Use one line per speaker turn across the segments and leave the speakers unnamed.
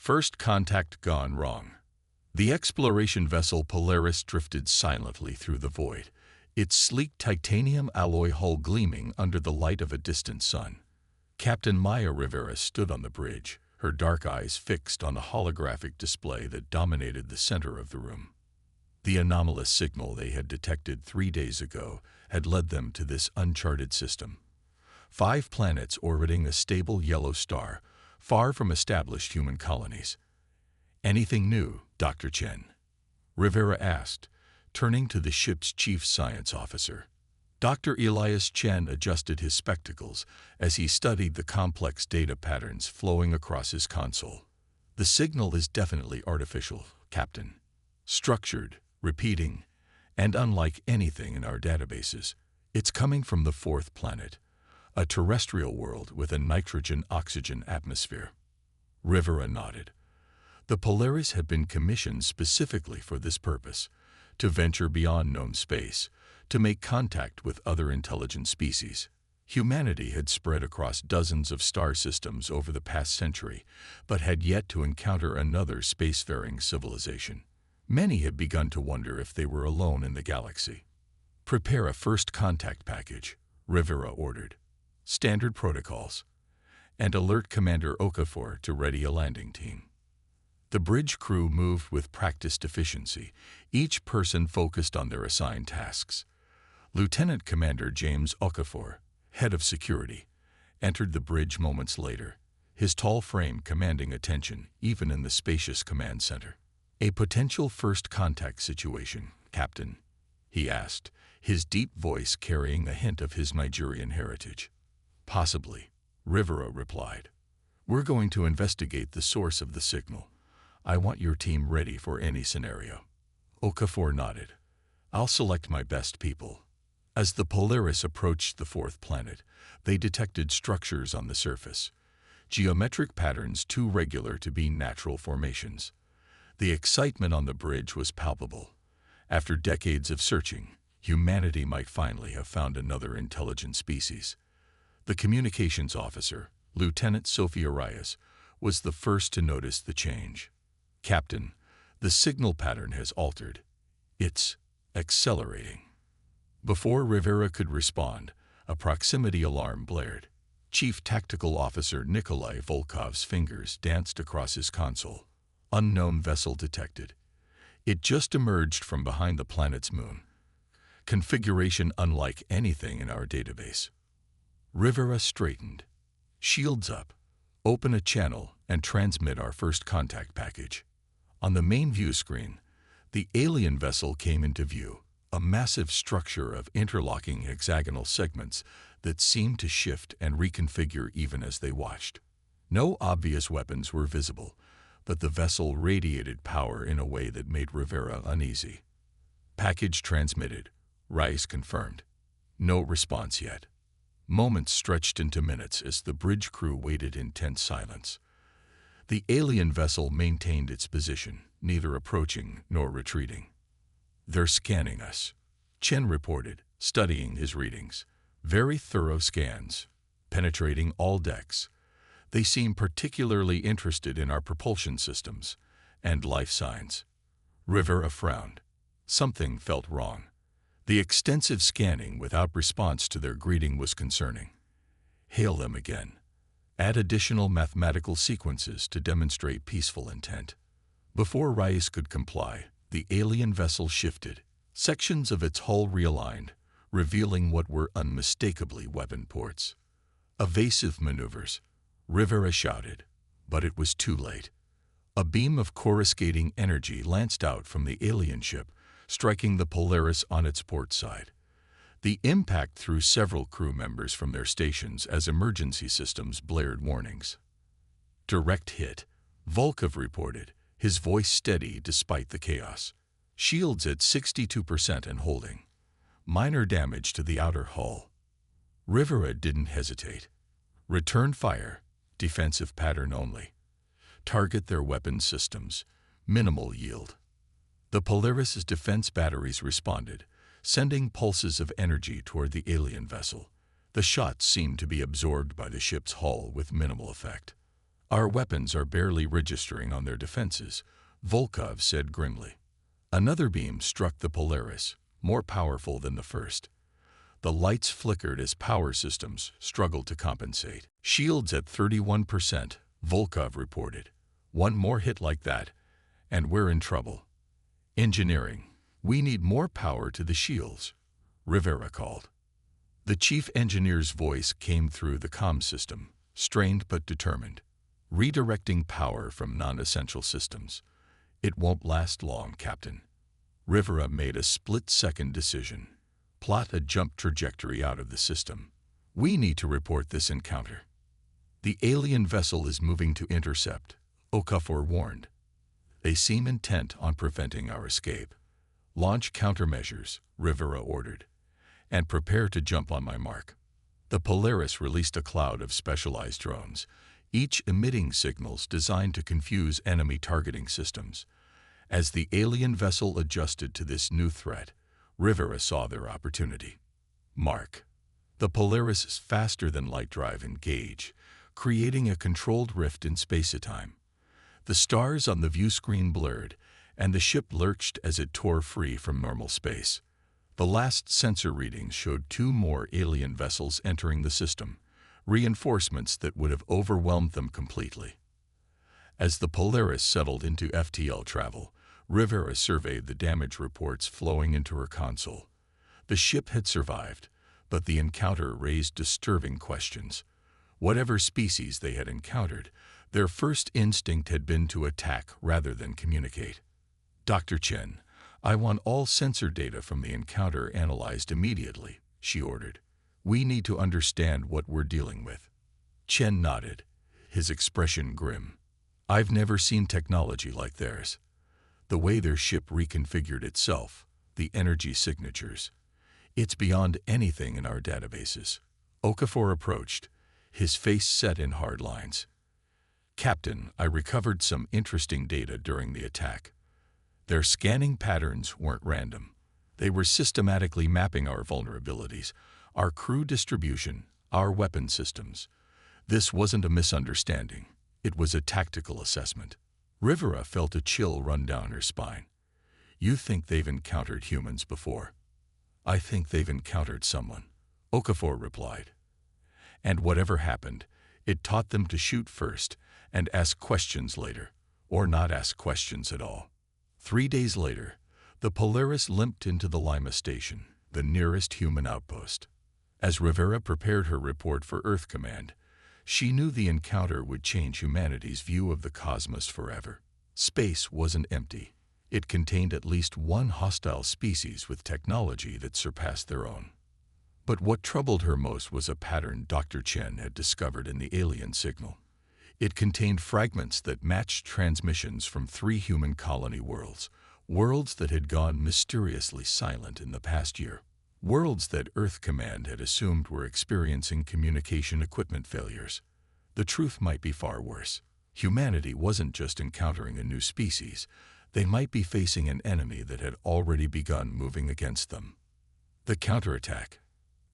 First contact gone wrong. The exploration vessel Polaris drifted silently through the void, its sleek titanium alloy hull gleaming under the light of a distant sun. Captain Maya Rivera stood on the bridge, her dark eyes fixed on the holographic display that dominated the center of the room. The anomalous signal they had detected 3 days ago had led them to this uncharted system. 5 planets orbiting a stable yellow star, far from established human colonies. "Anything new, Dr. Chen?" Rivera asked, turning to the ship's chief science officer. Dr. Elias Chen adjusted his spectacles as he studied the complex data patterns flowing across his console. "The signal is definitely artificial, Captain. Structured, repeating, and unlike anything in our databases. It's coming from the 4th planet, a terrestrial world with a nitrogen-oxygen atmosphere." Rivera nodded. The Polaris had been commissioned specifically for this purpose, to venture beyond known space, to make contact with other intelligent species. Humanity had spread across dozens of star systems over the past century, but had yet to encounter another spacefaring civilization. Many had begun to wonder if they were alone in the galaxy. "Prepare a first contact package," Rivera ordered. "Standard protocols. And alert Commander Okafor to ready a landing team." The bridge crew moved with practiced efficiency, each person focused on their assigned tasks. Lieutenant Commander James Okafor, head of security, entered the bridge moments later, his tall frame commanding attention even in the spacious command center. "A potential first contact situation, Captain?" he asked, his deep voice carrying a hint of his Nigerian heritage. "Possibly," Rivera replied. "We're going to investigate the source of the signal. I want your team ready for any scenario." Okafor nodded. "I'll select my best people." As the Polaris approached the 4th planet, they detected structures on the surface, geometric patterns too regular to be natural formations. The excitement on the bridge was palpable. After decades of searching, humanity might finally have found another intelligent species. The communications officer, Lieutenant Sophia Reyes, was the first to notice the change. "Captain, the signal pattern has altered. It's accelerating." Before Rivera could respond, a proximity alarm blared. Chief Tactical Officer Nikolai Volkov's fingers danced across his console. "Unknown vessel detected. It just emerged from behind the planet's moon. Configuration unlike anything in our database." Rivera straightened. "Shields up. Open a channel and transmit our first contact package." On the main view screen, the alien vessel came into view, a massive structure of interlocking hexagonal segments that seemed to shift and reconfigure even as they watched. No obvious weapons were visible, but the vessel radiated power in a way that made Rivera uneasy. "Package transmitted," Rice confirmed. No response yet. Moments stretched into minutes as the bridge crew waited in tense silence. The alien vessel maintained its position, neither approaching nor retreating. "They're scanning us," Chen reported, studying his readings. "Very thorough scans, penetrating all decks. They seem particularly interested in our propulsion systems and life signs." Rivera frowned. Something felt wrong. The extensive scanning without response to their greeting was concerning. "Hail them again. Add additional mathematical sequences to demonstrate peaceful intent." Before Rice could comply, the alien vessel shifted, sections of its hull realigned, revealing what were unmistakably weapon ports. "Evasive maneuvers," Rivera shouted, but it was too late. A beam of coruscating energy lanced out from the alien ship, striking the Polaris on its port side. The impact threw several crew members from their stations as emergency systems blared warnings. "Direct hit," Volkov reported, his voice steady despite the chaos. "Shields at 62% and holding. Minor damage to the outer hull." Rivera didn't hesitate. "Return fire, defensive pattern only. Target their weapon systems, minimal yield." The Polaris's defense batteries responded, sending pulses of energy toward the alien vessel. The shots seemed to be absorbed by the ship's hull with minimal effect. Our weapons are barely registering on their defenses, Volkov said grimly. Another beam struck the Polaris, more powerful than the first. The lights flickered as power systems struggled to compensate. Shields at 31%, Volkov reported. One more hit like that, and we're in trouble. Engineering. We need more power to the shields, Rivera called. The chief engineer's voice came through the comm system, strained but determined. Redirecting power from non-essential systems. It won't last long, Captain. Rivera made a split-second decision. Plot a jump trajectory out of the system. We need to report this encounter. The alien vessel is moving to intercept, Okafor warned. They seem intent on preventing our escape. Launch countermeasures, Rivera ordered, and prepare to jump on my mark. The Polaris released a cloud of specialized drones, each emitting signals designed to confuse enemy targeting systems. As the alien vessel adjusted to this new threat, Rivera saw their opportunity. Mark. The Polaris' faster-than-light drive engaged, creating a controlled rift in space-time. The stars on the view screen blurred, and the ship lurched as it tore free from normal space. The last sensor readings showed 2 more alien vessels entering the system, reinforcements that would have overwhelmed them completely. As the Polaris settled into FTL travel, Rivera surveyed the damage reports flowing into her console. The ship had survived, but the encounter raised disturbing questions. Whatever species they had encountered, their first instinct had been to attack rather than communicate. Dr. Chen, I want all sensor data from the encounter analyzed immediately, she ordered. We need to understand what we're dealing with. Chen nodded, his expression grim. I've never seen technology like theirs. The way their ship reconfigured itself, the energy signatures. It's beyond anything in our databases. Okafor approached, his face set in hard lines. Captain, I recovered some interesting data during the attack. Their scanning patterns weren't random. They were systematically mapping our vulnerabilities, our crew distribution, our weapon systems. This wasn't a misunderstanding. It was a tactical assessment. Rivera felt a chill run down her spine. You think they've encountered humans before? I think they've encountered someone, Okafor replied. And whatever happened, it taught them to shoot first and ask questions later, or not ask questions at all. 3 days later, the Polaris limped into the Lima station, the nearest human outpost. As Rivera prepared her report for Earth Command, she knew the encounter would change humanity's view of the cosmos forever. Space wasn't empty. It contained at least one hostile species with technology that surpassed their own. But what troubled her most was a pattern Dr. Chen had discovered in the alien signal. It contained fragments that matched transmissions from 3 human colony worlds, worlds that had gone mysteriously silent in the past year. Worlds that Earth Command had assumed were experiencing communication equipment failures. The truth might be far worse. Humanity wasn't just encountering a new species. They might be facing an enemy that had already begun moving against them. The counterattack.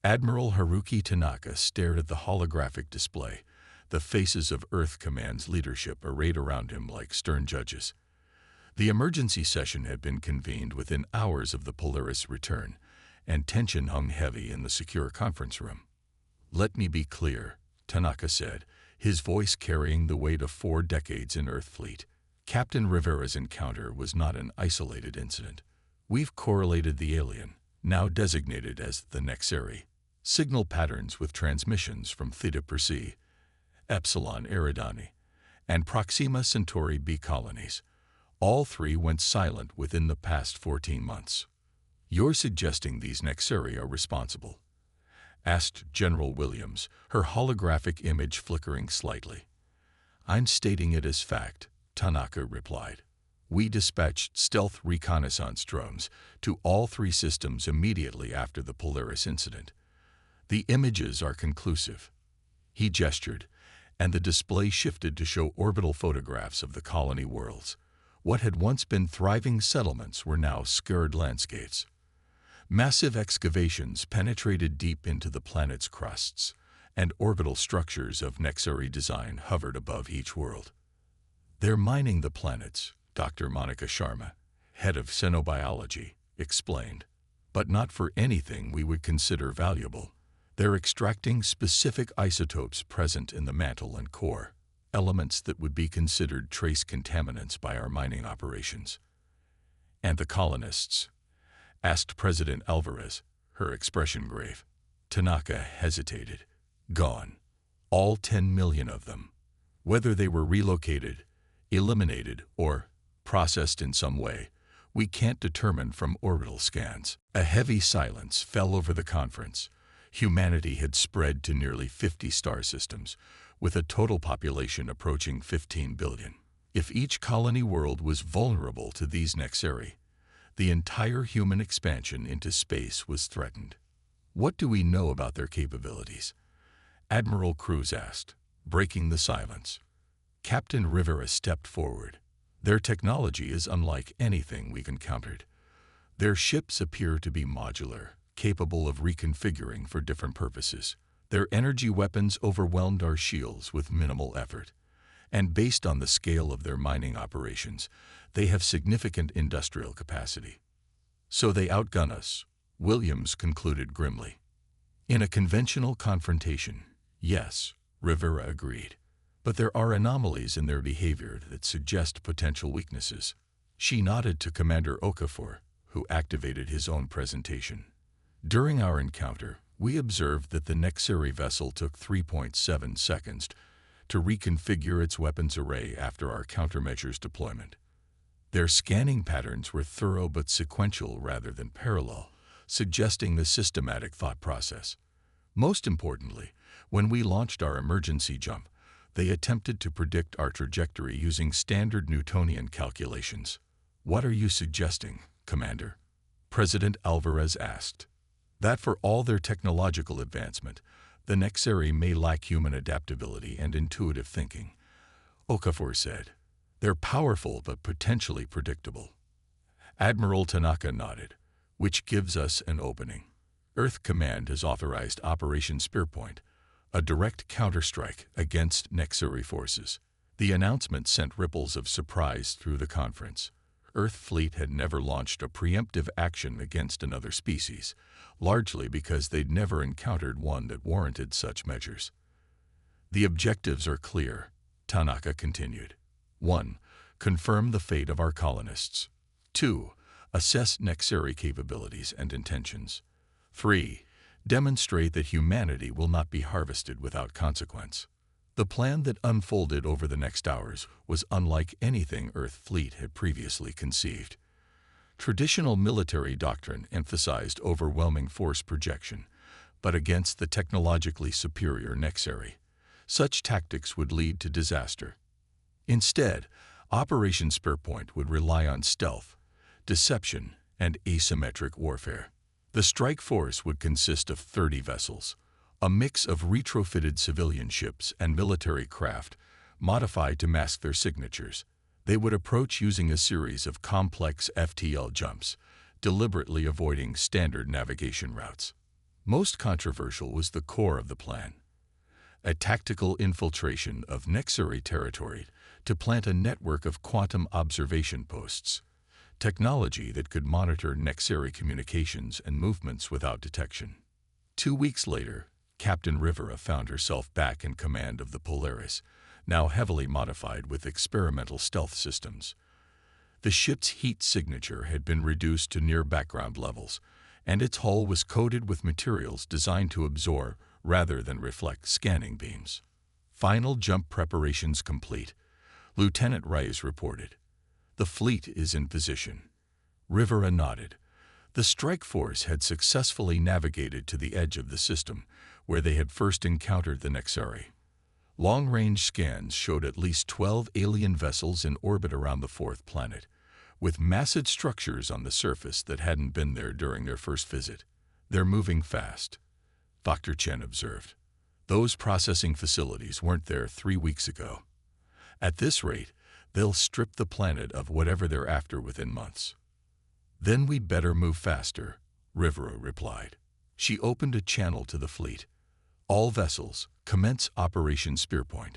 Admiral Haruki Tanaka stared at the holographic display, the faces of Earth Command's leadership arrayed around him like stern judges. The emergency session had been convened within hours of the Polaris' return, and tension hung heavy in the secure conference room. Let me be clear, Tanaka said, his voice carrying the weight of 4 decades in Earth Fleet. Captain Rivera's encounter was not an isolated incident. We've correlated the alien, now designated as the Nexeri, signal patterns with transmissions from Theta Persei, Epsilon Eridani, and Proxima Centauri B colonies. All 3 went silent within the past 14 months. You're suggesting these Nexeri are responsible? Asked General Williams, her holographic image flickering slightly. I'm stating it as fact, Tanaka replied. We dispatched stealth reconnaissance drones to all 3 systems immediately after the Polaris incident. The images are conclusive. He gestured, and the display shifted to show orbital photographs of the colony worlds. What had once been thriving settlements were now scarred landscapes. Massive excavations penetrated deep into the planet's crusts, and orbital structures of Nexari design hovered above each world. "They're mining the planets," Dr. Monica Sharma, head of xenobiology, explained. "But not for anything we would consider valuable. They're extracting specific isotopes present in the mantle and core, elements that would be considered trace contaminants by our mining operations." "And the colonists?" asked President Alvarez, her expression grave. Tanaka hesitated. "Gone. All 10 million of them. Whether they were relocated, eliminated, or processed in some way, we can't determine from orbital scans." A heavy silence fell over the conference. Humanity had spread to nearly 50 star systems, with a total population approaching 15 billion. If each colony world was vulnerable to these Nexari, the entire human expansion into space was threatened. "What do we know about their capabilities?" Admiral Cruz asked, breaking the silence. Captain Rivera stepped forward. "Their technology is unlike anything we've encountered. Their ships appear to be modular, capable of reconfiguring for different purposes. Their energy weapons overwhelmed our shields with minimal effort. And based on the scale of their mining operations, they have significant industrial capacity." "So they outgun us," Williams concluded grimly. "In a conventional confrontation, yes," Rivera agreed. "But there are anomalies in their behavior that suggest potential weaknesses." She nodded to Commander Okafor, who activated his own presentation. "During our encounter, we observed that the Nexari vessel took 3.7 seconds to reconfigure its weapons array after our countermeasures deployment. Their scanning patterns were thorough but sequential rather than parallel, suggesting the systematic thought process. Most importantly, when we launched our emergency jump, they attempted to predict our trajectory using standard Newtonian calculations." "What are you suggesting, Commander?" President Alvarez asked. "That for all their technological advancement, the Nexari may lack human adaptability and intuitive thinking," Okafor said. "They're powerful but potentially predictable." Admiral Tanaka nodded, "Which gives us an opening. Earth Command has authorized Operation Spearpoint, a direct counterstrike against Nexari forces." The announcement sent ripples of surprise through the conference. Earth fleet had never launched a preemptive action against another species, largely because they'd never encountered one that warranted such measures. "The objectives are clear," Tanaka continued. 1. Confirm the fate of our colonists. 2. Assess Nexari capabilities and intentions. 3. Demonstrate that humanity will not be harvested without consequence. The plan that unfolded over the next hours was unlike anything Earth fleet had previously conceived. Traditional military doctrine emphasized overwhelming force projection, but against the technologically superior Nexari, such tactics would lead to disaster. Instead, Operation Spearpoint would rely on stealth, deception, and asymmetric warfare. The strike force would consist of 30 vessels, a mix of retrofitted civilian ships and military craft, modified to mask their signatures. They would approach using a series of complex FTL jumps, deliberately avoiding standard navigation routes. Most controversial was the core of the plan: a tactical infiltration of Nexari territory to plant a network of quantum observation posts, technology that could monitor Nexari communications and movements without detection. 2 weeks later, Captain Rivera found herself back in command of the Polaris, now heavily modified with experimental stealth systems. The ship's heat signature had been reduced to near background levels, and its hull was coated with materials designed to absorb rather than reflect scanning beams. "Final jump preparations complete," Lieutenant Reyes reported. "The fleet is in position." Rivera nodded. The strike force had successfully navigated to the edge of the system, where they had first encountered the Nexari. Long-range scans showed at least 12 alien vessels in orbit around the fourth planet, with massive structures on the surface that hadn't been there during their first visit. "They're moving fast," Dr. Chen observed. "Those processing facilities weren't there 3 weeks ago. At this rate, they'll strip the planet of whatever they're after within months." "Then we'd better move faster," Rivera replied. She opened a channel to the fleet. All vessels, commence Operation Spearpoint.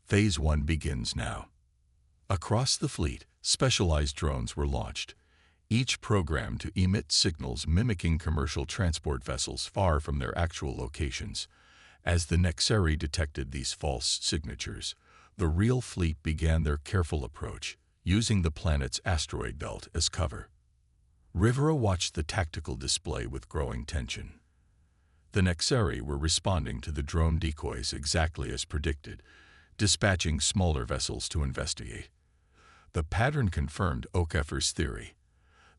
Phase 1 begins now. Across the fleet, specialized drones were launched, each programmed to emit signals mimicking commercial transport vessels far from their actual locations. As the Nexeri detected these false signatures, the real fleet began their careful approach, using the planet's asteroid belt as cover. Rivera watched the tactical display with growing tension. The Nexeri were responding to the drone decoys exactly as predicted, dispatching smaller vessels to investigate. The pattern confirmed Okafor's theory.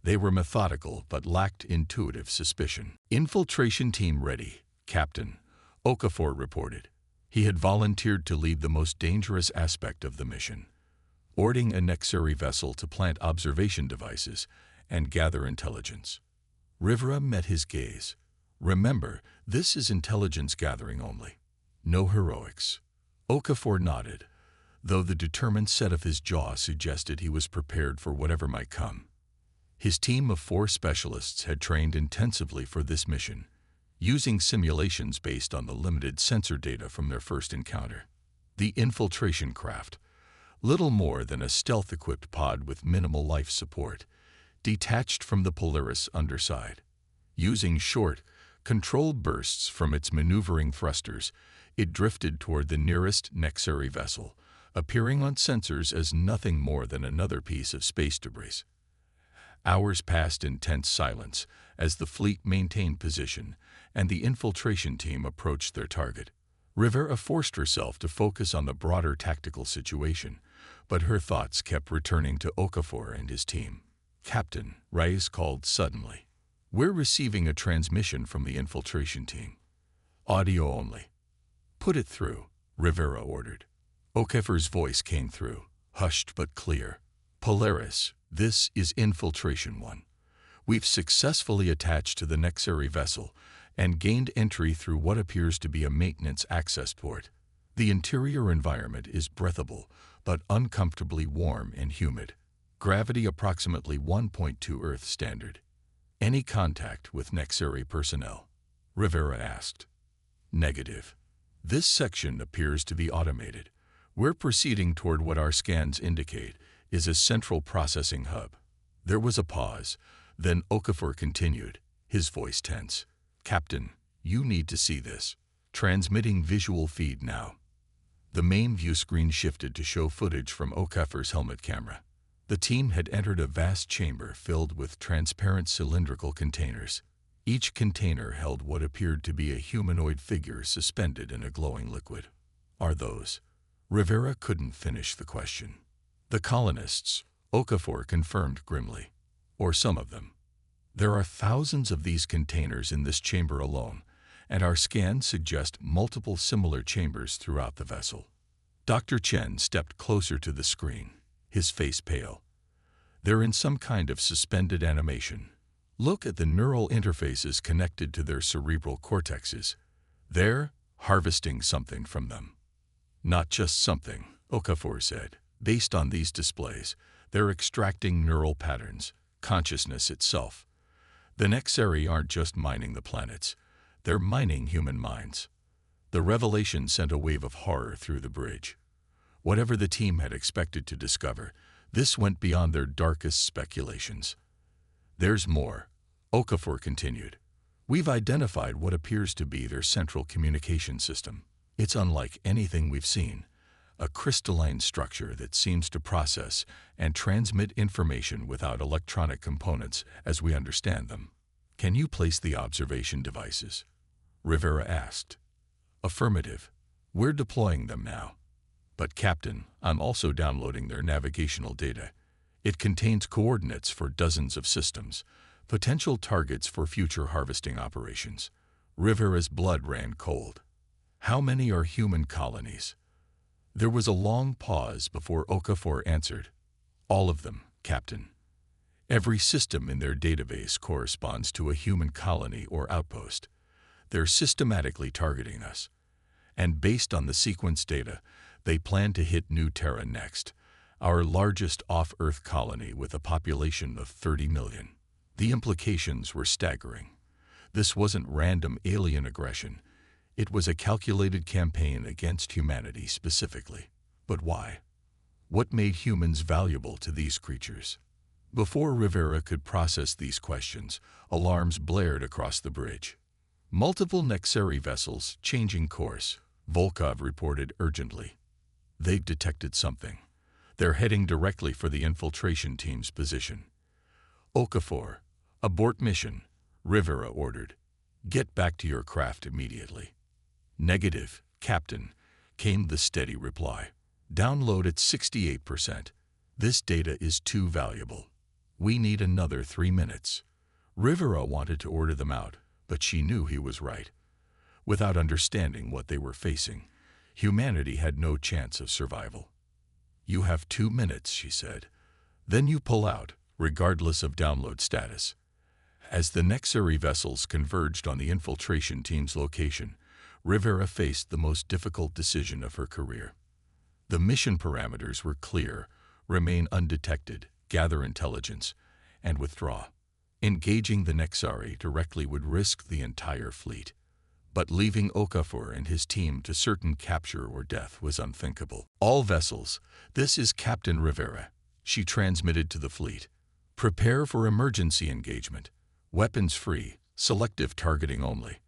They were methodical but lacked intuitive suspicion. "Infiltration team ready, Captain," Okafor reported. He had volunteered to lead the most dangerous aspect of the mission, ordering a Nexeri vessel to plant observation devices and gather intelligence. Rivera met his gaze. "Remember, this is intelligence gathering only. No heroics." Okafor nodded, though the determined set of his jaw suggested he was prepared for whatever might come. His team of 4 specialists had trained intensively for this mission, using simulations based on the limited sensor data from their first encounter. The infiltration craft, little more than a stealth-equipped pod with minimal life support, detached from the Polaris underside. Using short, controlled bursts from its maneuvering thrusters, it drifted toward the nearest Nexeri vessel, appearing on sensors as nothing more than another piece of space debris. Hours passed in tense silence as the fleet maintained position and the infiltration team approached their target. Rivera forced herself to focus on the broader tactical situation, but her thoughts kept returning to Okafor and his team. "Captain," Reyes called suddenly. "We're receiving a transmission from the infiltration team. Audio only." "Put it through," Rivera ordered. Okafor's voice came through, hushed but clear. "Polaris, this is Infiltration 1. We've successfully attached to the Nexeri vessel and gained entry through what appears to be a maintenance access port. The interior environment is breathable, but uncomfortably warm and humid. Gravity approximately 1.2 Earth standard. Any contact with Nexeri personnel?" Rivera asked. "Negative. This section appears to be automated. We're proceeding toward what our scans indicate is a central processing hub." There was a pause, then Okafor continued, his voice tense. "Captain, you need to see this. Transmitting visual feed now." The main view screen shifted to show footage from Okafor's helmet camera. The team had entered a vast chamber filled with transparent cylindrical containers. Each container held what appeared to be a humanoid figure suspended in a glowing liquid. "Are those?" Rivera couldn't finish the question. "The colonists," Okafor confirmed grimly. "Or some of them. There are thousands of these containers in this chamber alone, and our scans suggest multiple similar chambers throughout the vessel." Dr. Chen stepped closer to the screen, his face pale. "They're in some kind of suspended animation. Look at the neural interfaces connected to their cerebral cortexes. They're harvesting something from them." "Not just something," Okafor said. "Based on these displays, they're extracting neural patterns, consciousness itself. The Nexeri aren't just mining the planets, they're mining human minds." The revelation sent a wave of horror through the bridge. Whatever the team had expected to discover, this went beyond their darkest speculations. "There's more," Okafor continued. "We've identified what appears to be their central communication system. It's unlike anything we've seen, a crystalline structure that seems to process and transmit information without electronic components as we understand them." "Can you place the observation devices?" Rivera asked. "Affirmative. We're deploying them now." "But Captain, I'm also downloading their navigational data. It contains coordinates for dozens of systems, potential targets for future harvesting operations." Rivera's blood ran cold. "How many are human colonies?" There was a long pause before Okafor answered. "All of them, Captain. Every system in their database corresponds to a human colony or outpost. They're systematically targeting us. And based on the sequence data, they plan to hit New Terra next, our largest off-Earth colony with a population of 30 million. The implications were staggering. This wasn't random alien aggression. It was a calculated campaign against humanity specifically. But why? What made humans valuable to these creatures? Before Rivera could process these questions, alarms blared across the bridge. Multiple Nexari vessels changing course, Volkov reported urgently. They've detected something. They're heading directly for the infiltration team's position. Okafor, abort mission, Rivera ordered. Get back to your craft immediately. Negative, Captain, came the steady reply. Download at 68%. This data is too valuable. We need another 3 minutes. Rivera wanted to order them out, but she knew he was right. Without understanding what they were facing, humanity had no chance of survival. You have 2 minutes, she said. Then you pull out, regardless of download status. As the Nexari vessels converged on the infiltration team's location, Rivera faced the most difficult decision of her career. The mission parameters were clear: remain undetected, gather intelligence, and withdraw. Engaging the Nexari directly would risk the entire fleet. But leaving Okafor and his team to certain capture or death was unthinkable. All vessels, this is Captain Rivera, she transmitted to the fleet. Prepare for emergency engagement. Weapons free, selective targeting only.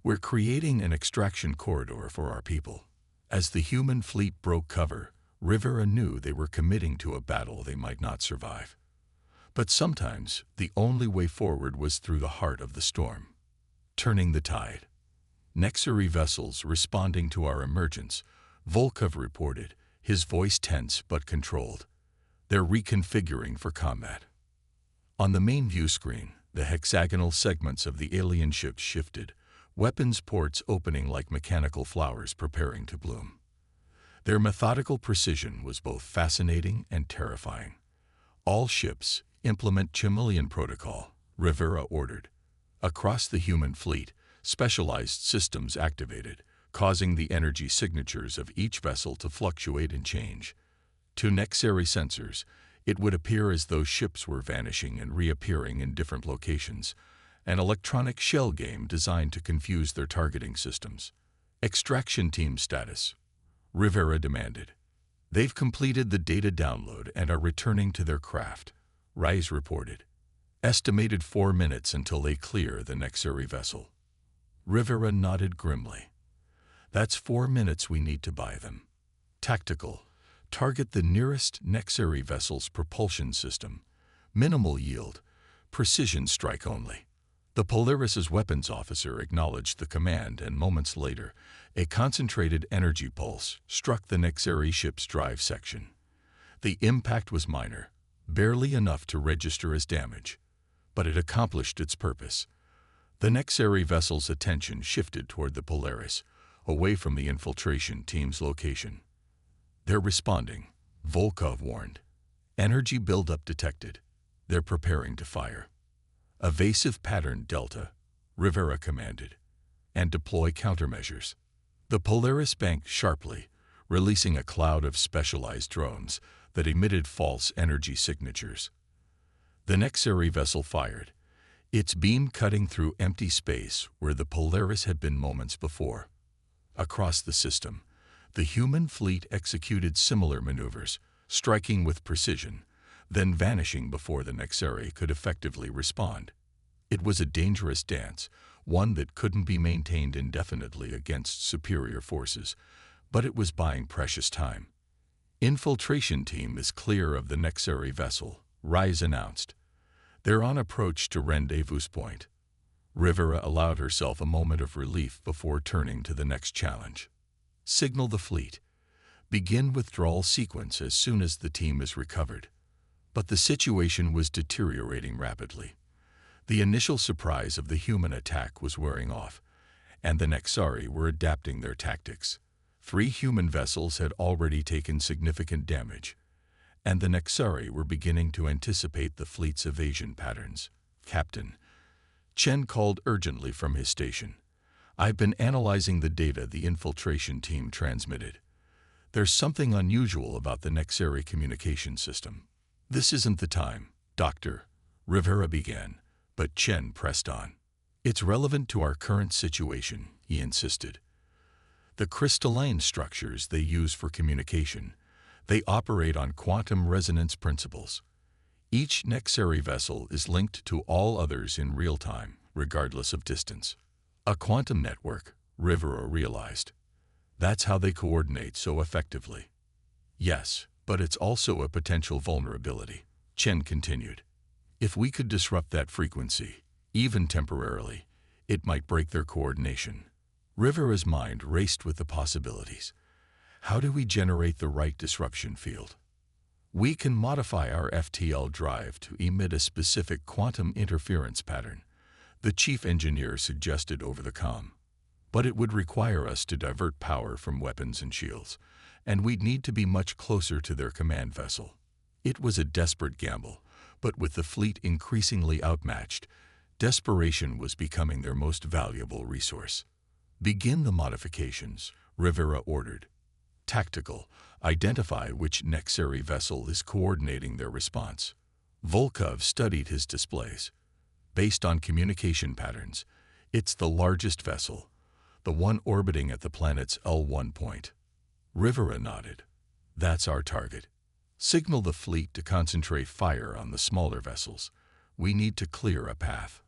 We're creating an extraction corridor for our people. As the human fleet broke cover, Rivera knew they were committing to a battle they might not survive. But sometimes the only way forward was through the heart of the storm. Turning the tide. Nexari vessels responding to our emergence, Volkov reported, his voice tense but controlled. They're reconfiguring for combat. On the main view screen, the hexagonal segments of the alien ships shifted, weapons ports opening like mechanical flowers preparing to bloom. Their methodical precision was both fascinating and terrifying. All ships implement Chameleon Protocol, Rivera ordered. Across the human fleet, specialized systems activated, causing the energy signatures of each vessel to fluctuate and change. To Nexari sensors, it would appear as though ships were vanishing and reappearing in different locations, an electronic shell game designed to confuse their targeting systems. Extraction team status, Rivera demanded. They've completed the data download and are returning to their craft, Rise reported. Estimated 4 minutes until they clear the Nexari vessel. Rivera nodded grimly. That's 4 minutes we need to buy them. Tactical. Target the nearest Nexari vessel's propulsion system. Minimal yield. Precision strike only. The Polaris's weapons officer acknowledged the command, and moments later, a concentrated energy pulse struck the Nexari ship's drive section. The impact was minor, barely enough to register as damage, but it accomplished its purpose. The Nexari vessel's attention shifted toward the Polaris, away from the infiltration team's location. They're responding, Volkov warned. Energy buildup detected. They're preparing to fire. Evasive pattern Delta, Rivera commanded, and deploy countermeasures. The Polaris banked sharply, releasing a cloud of specialized drones that emitted false energy signatures. The Nexari vessel fired, its beam cutting through empty space where the Polaris had been moments before. Across the system, the human fleet executed similar maneuvers, striking with precision, then vanishing before the Nexari could effectively respond. It was a dangerous dance, one that couldn't be maintained indefinitely against superior forces, but it was buying precious time. Infiltration team is clear of the Nexari vessel, Rise announced. They're on approach to rendezvous point. Rivera allowed herself a moment of relief before turning to the next challenge. Signal the fleet. Begin withdrawal sequence as soon as the team is recovered. But the situation was deteriorating rapidly. The initial surprise of the human attack was wearing off, and the Nexari were adapting their tactics. 3 human vessels had already taken significant damage, and the Nexari were beginning to anticipate the fleet's evasion patterns. Captain, Chen called urgently from his station. I've been analyzing the data the infiltration team transmitted. There's something unusual about the Nexari communication system. This isn't the time, Doctor, Rivera began, but Chen pressed on. It's relevant to our current situation, he insisted. The crystalline structures they use for communication, they operate on quantum resonance principles. Each Nexari vessel is linked to all others in real time, regardless of distance. A quantum network, Rivera realized. That's how they coordinate so effectively. Yes, but it's also a potential vulnerability, Chen continued. If we could disrupt that frequency, even temporarily, it might break their coordination. Rivera's mind raced with the possibilities. How do we generate the right disruption field? We can modify our FTL drive to emit a specific quantum interference pattern, the chief engineer suggested over the comm. But it would require us to divert power from weapons and shields, and we'd need to be much closer to their command vessel. It was a desperate gamble, but with the fleet increasingly outmatched, desperation was becoming their most valuable resource. Begin the modifications, Rivera ordered. Tactical, identify which Nexari vessel is coordinating their response. Volkov studied his displays. Based on communication patterns, it's the largest vessel, the one orbiting at the planet's L1 point. Rivera nodded. That's our target. Signal the fleet to concentrate fire on the smaller vessels. We need to clear a path.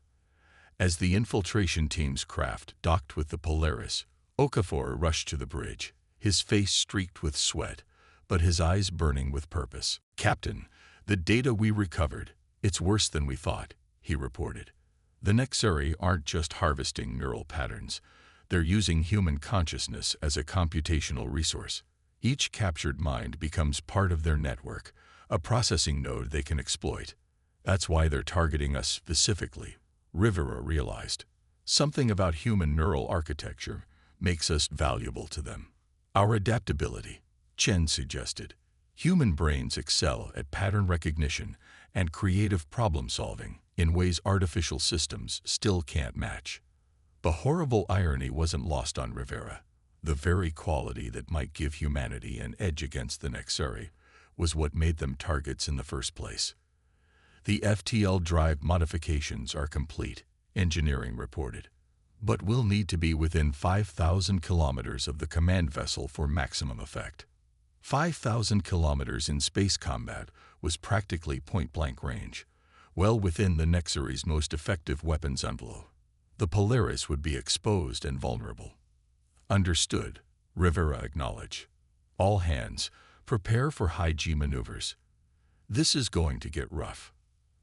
As the infiltration team's craft docked with the Polaris, Okafor rushed to the bridge, his face streaked with sweat, but his eyes burning with purpose. Captain, the data we recovered, it's worse than we thought, he reported. The Nexari aren't just harvesting neural patterns. They're using human consciousness as a computational resource. Each captured mind becomes part of their network, a processing node they can exploit. That's why they're targeting us specifically, Rivera realized. Something about human neural architecture makes us valuable to them. Our adaptability, Chen suggested. Human brains excel at pattern recognition and creative problem-solving in ways artificial systems still can't match. The horrible irony wasn't lost on Rivera. The very quality that might give humanity an edge against the Nexari was what made them targets in the first place. The FTL drive modifications are complete, engineering reported. But we'll need to be within 5,000 kilometers of the command vessel for maximum effect. 5,000 kilometers in space combat was practically point-blank range, well within the Nexari's most effective weapons envelope. The Polaris would be exposed and vulnerable. Understood, Rivera acknowledged. All hands, prepare for high-G maneuvers. This is going to get rough.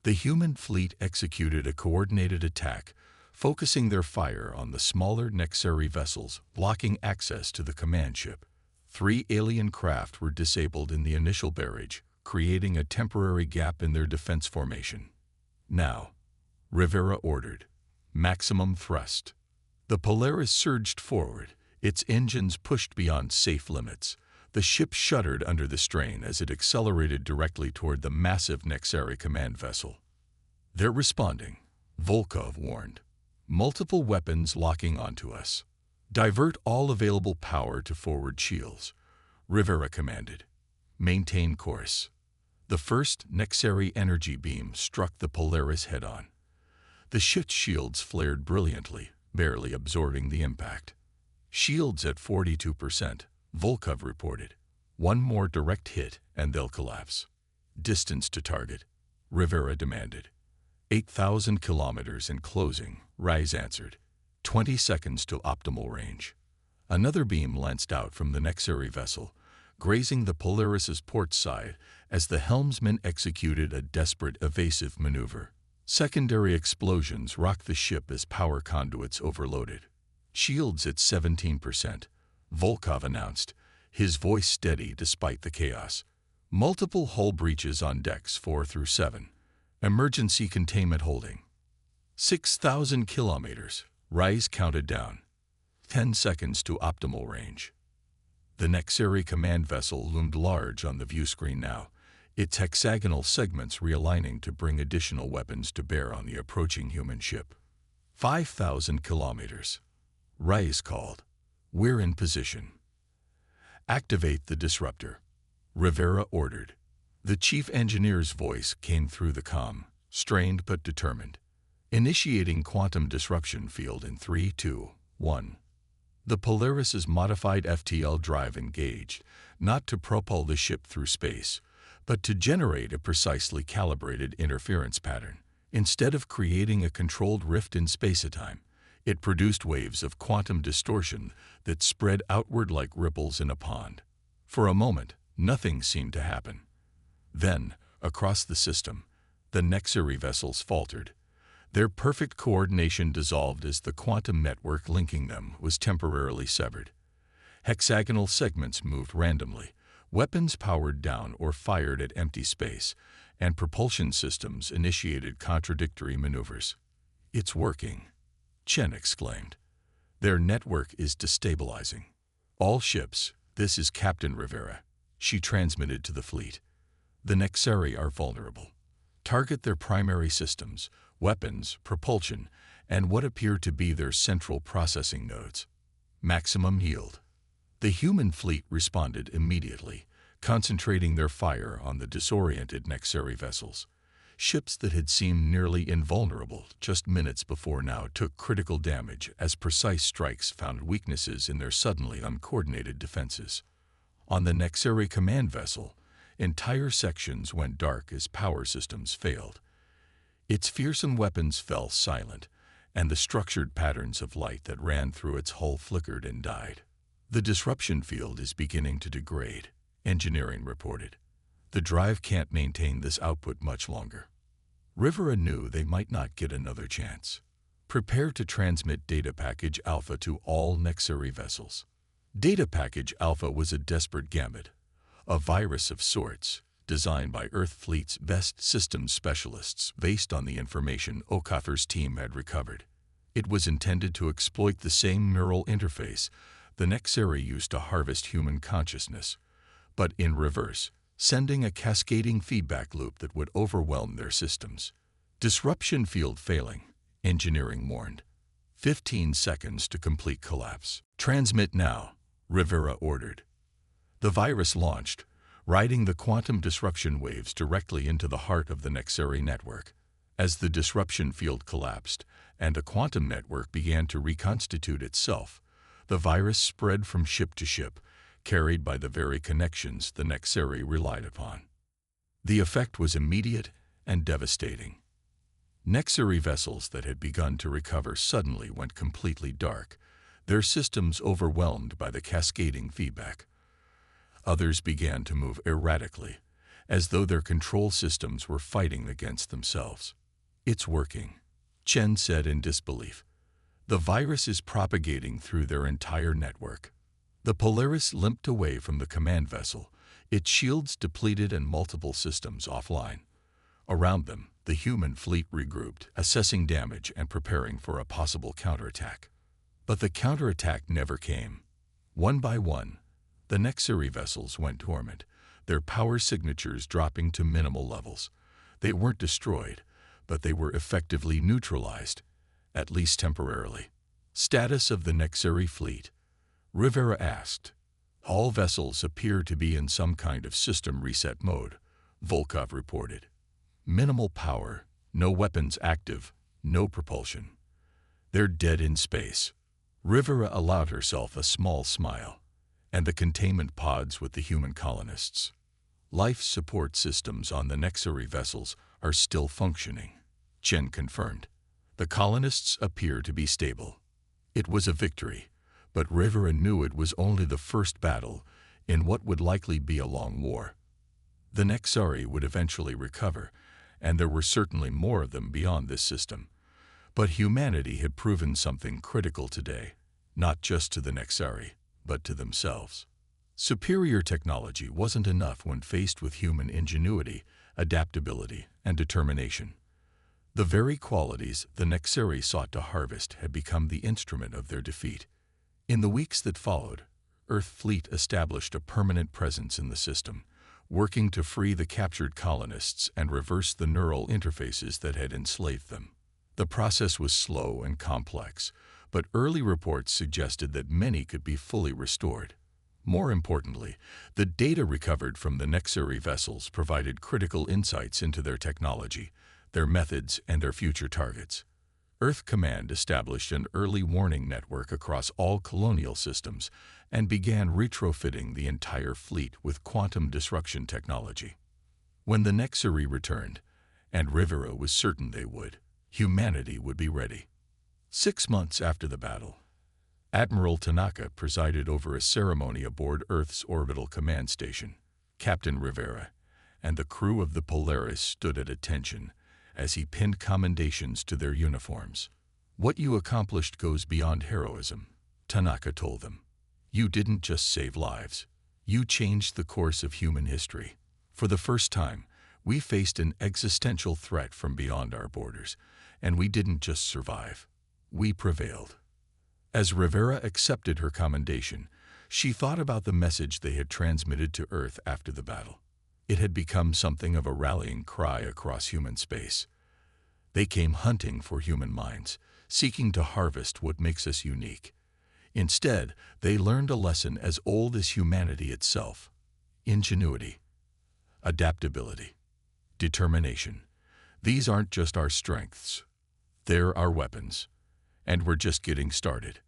The human fleet executed a coordinated attack, focusing their fire on the smaller Nexari vessels, blocking access to the command ship. 3 alien craft were disabled in the initial barrage, creating a temporary gap in their defense formation. Now, Rivera ordered, maximum thrust. The Polaris surged forward, its engines pushed beyond safe limits. The ship shuddered under the strain as it accelerated directly toward the massive Nexari command vessel. They're responding, Volkov warned. Multiple weapons locking onto us. Divert all available power to forward shields, Rivera commanded. Maintain course. The first Nexari energy beam struck the Polaris head-on. The ship's shields flared brilliantly, barely absorbing the impact. Shields at 42%, Volkov reported. One more direct hit and they'll collapse. Distance to target, Rivera demanded. 8,000 kilometers in closing, Rise answered. 20 seconds to optimal range. Another beam lanced out from the Nexari vessel, grazing the Polaris's port side as the helmsman executed a desperate evasive maneuver. Secondary explosions rocked the ship as power conduits overloaded. Shields at 17%, Volkov announced, his voice steady despite the chaos. Multiple hull breaches on decks 4 through 7. Emergency containment holding. 6,000 kilometers, Rise counted down. 10 seconds to optimal range. The Nexari command vessel loomed large on the view screen now, its hexagonal segments realigning to bring additional weapons to bear on the approaching human ship. 5,000 kilometers. Rise called. We're in position. Activate the disruptor, Rivera ordered. The chief engineer's voice came through the comm, strained but determined. Initiating quantum disruption field in 3, 2, 1. The Polaris's modified FTL drive engaged, not to propel the ship through space, but to generate a precisely calibrated interference pattern. Instead of creating a controlled rift in space-time, it produced waves of quantum distortion that spread outward like ripples in a pond. For a moment, nothing seemed to happen. Then, across the system, the Nexari vessels faltered. Their perfect coordination dissolved as the quantum network linking them was temporarily severed. Hexagonal segments moved randomly, weapons powered down or fired at empty space, and propulsion systems initiated contradictory maneuvers. "It's working," Chen exclaimed. "Their network is destabilizing. All ships, this is Captain Rivera," she transmitted to the fleet. "The Nexari are vulnerable. Target their primary systems, weapons, propulsion, and what appear to be their central processing nodes. Maximum yield." The human fleet responded immediately, concentrating their fire on the disoriented Nexari vessels. Ships that had seemed nearly invulnerable just minutes before now took critical damage as precise strikes found weaknesses in their suddenly uncoordinated defenses. On the Nexari command vessel, entire sections went dark as power systems failed. Its fearsome weapons fell silent, and the structured patterns of light that ran through its hull flickered and died. "The disruption field is beginning to degrade," engineering reported. "The drive can't maintain this output much longer." Rivera knew they might not get another chance. "Prepare to transmit Data Package Alpha to all Nexari vessels." Data Package Alpha was a desperate gambit, a virus of sorts, designed by Earth Fleet's best systems specialists based on the information Okafor's team had recovered. It was intended to exploit the same neural interface the Nexari used to harvest human consciousness, but in reverse, sending a cascading feedback loop that would overwhelm their systems. "Disruption field failing," engineering warned. 15 seconds to complete collapse. "Transmit now," Rivera ordered. The virus launched, riding the quantum disruption waves directly into the heart of the Nexari network. As the disruption field collapsed and a quantum network began to reconstitute itself, the virus spread from ship to ship, carried by the very connections the Nexari relied upon. The effect was immediate and devastating. Nexari vessels that had begun to recover suddenly went completely dark, their systems overwhelmed by the cascading feedback. Others began to move erratically, as though their control systems were fighting against themselves. "It's working," Chen said in disbelief. "The virus is propagating through their entire network." The Polaris limped away from the command vessel, its shields depleted and multiple systems offline. Around them, the human fleet regrouped, assessing damage and preparing for a possible counterattack. But the counterattack never came. One by one, the Nexari vessels went dormant, their power signatures dropping to minimal levels. They weren't destroyed, but they were effectively neutralized, at least temporarily. "Status of the Nexari fleet?" Rivera asked. "All vessels appear to be in some kind of system reset mode," Volkov reported. "Minimal power, no weapons active, no propulsion. They're dead in space." Rivera allowed herself a small smile. "And the containment pods with the human colonists? Life support systems on the Nexari vessels are still functioning," Chen confirmed. "The colonists appear to be stable." It was a victory, but Rivera knew it was only the first battle in what would likely be a long war. The Nexari would eventually recover, and there were certainly more of them beyond this system. But humanity had proven something critical today, not just to the Nexari, but to themselves. Superior technology wasn't enough when faced with human ingenuity, adaptability, and determination. The very qualities the Nexari sought to harvest had become the instrument of their defeat. In the weeks that followed, Earth Fleet established a permanent presence in the system, working to free the captured colonists and reverse the neural interfaces that had enslaved them. The process was slow and complex, but early reports suggested that many could be fully restored. More importantly, the data recovered from the Nexari vessels provided critical insights into their technology, their methods, and their future targets. Earth Command established an early warning network across all colonial systems and began retrofitting the entire fleet with quantum disruption technology. When the Nexari returned, and Rivera was certain they would, humanity would be ready. 6 months after the battle, Admiral Tanaka presided over a ceremony aboard Earth's orbital command station. Captain Rivera and the crew of the Polaris stood at attention as he pinned commendations to their uniforms. "What you accomplished goes beyond heroism," Tanaka told them. "You didn't just save lives. You changed the course of human history. For the first time, we faced an existential threat from beyond our borders, and we didn't just survive. We prevailed." As Rivera accepted her commendation, she thought about the message they had transmitted to Earth after the battle. It had become something of a rallying cry across human space. They came hunting for human minds, seeking to harvest what makes us unique. Instead, they learned a lesson as old as humanity itself: ingenuity, adaptability, determination. These aren't just our strengths. They're our weapons. And we're just getting started.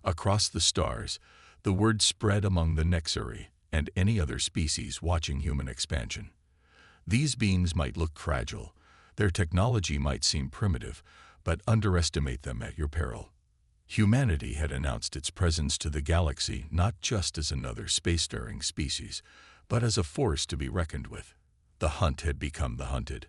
Across the stars, the word spread among the Nexari and any other species watching human expansion. These beings might look fragile, their technology might seem primitive, but underestimate them at your peril. Humanity had announced its presence to the galaxy not just as another spacefaring species, but as a force to be reckoned with. The hunt had become the hunted.